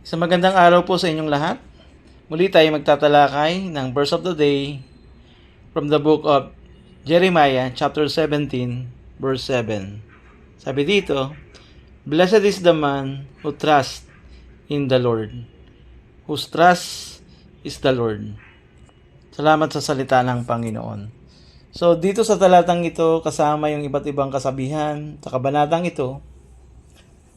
Sa magandang araw po sa inyong lahat. Muli tayo magtatalakay ng verse of the day from the book of Jeremiah chapter 17 verse 7. Sabi dito, "Blessed is the man who trusts in the Lord, whose trust is the Lord." Salamat sa salita ng Panginoon. So dito sa talatang ito kasama yung iba't ibang kasabihan sa kabanatang ito.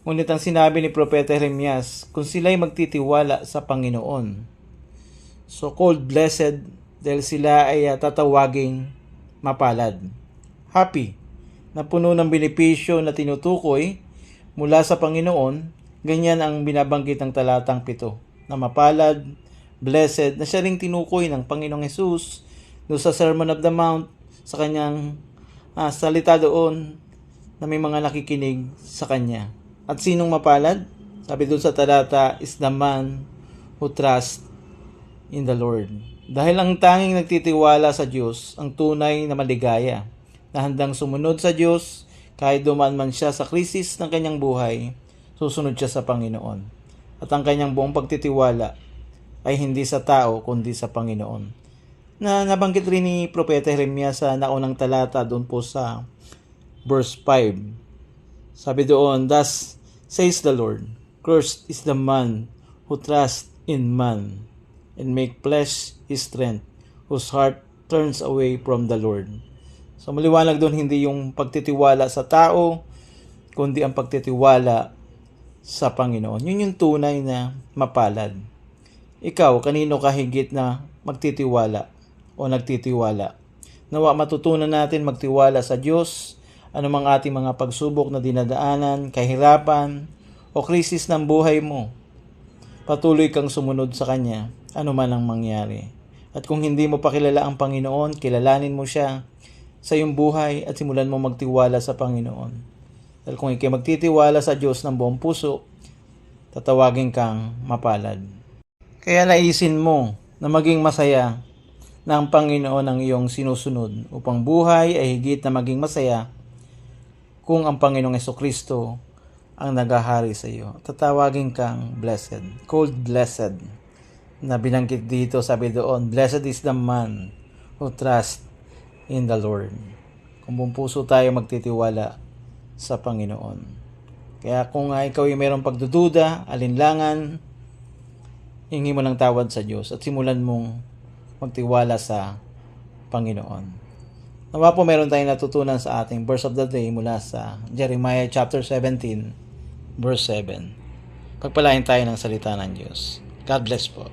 Ngunit ang sinabi ni Propeta Jeremias, kung sila'y magtitiwala sa Panginoon, so called blessed dahil sila ay tatawaging mapalad. Happy, na puno ng benepisyo na tinutukoy mula sa Panginoon, ganyan ang binabanggit ng talatang 7, na mapalad, blessed, na siya ring tinukoy ng Panginoong Hesus doon sa Sermon of the Mount, sa kanyang salita doon na may mga nakikinig sa kanya. At sinong mapalad? Sabi doon sa talata, is the man who trusts in the Lord. Dahil ang tanging nagtitiwala sa Diyos ang tunay na maligaya, na handang sumunod sa Diyos kahit dumaan man siya sa krisis ng kanyang buhay, susunod siya sa Panginoon. At ang kanyang buong pagtitiwala ay hindi sa tao kundi sa Panginoon. Na nabanggit rin ni Propeta Jeremias sa naunang talata doon po sa verse 5. Sabi doon, "Thus says the Lord, cursed is the man who trusts in man, and make flesh his strength, whose heart turns away from the Lord." So maliwanag doon, hindi yung pagtitiwala sa tao, kundi ang pagtitiwala sa Panginoon. Yun yung tunay na mapalad. Ikaw, kanino ka higit na magtitiwala o nagtitiwala? Nawa matutunan natin magtiwala sa Diyos, anumang ating mga pagsubok na dinadaanan, kahirapan, o krisis ng buhay mo. Patuloy kang sumunod sa Kanya, anuman ang mangyari. At kung hindi mo pa kilala ang Panginoon, kilalanin mo siya sa iyong buhay at simulan mo magtiwala sa Panginoon. Dahil kung ikay magtitiwala sa Diyos ng buong puso, tatawagin kang mapalad. Kaya naisin mo na maging masaya na ang Panginoon ang iyong sinusunod upang buhay ay higit na maging masaya kung ang Panginoong Jesucristo ang naghahari sa iyo. Tatawagin kang blessed, called blessed, na binanggit dito, sabi doon, "Blessed is the man who trusts in the Lord." Kung buong puso tayo magtitiwala sa Panginoon. Kaya kung ikaw ay mayroong pagdududa, alinlangan, hingi mo ng tawad sa Diyos at simulan mong magtiwala sa Panginoon. Nawa po meron tayong natutunan sa ating verse of the day mula sa Jeremiah chapter 17 verse 7. Pagpalain tayo ng salita ng Diyos. God bless po.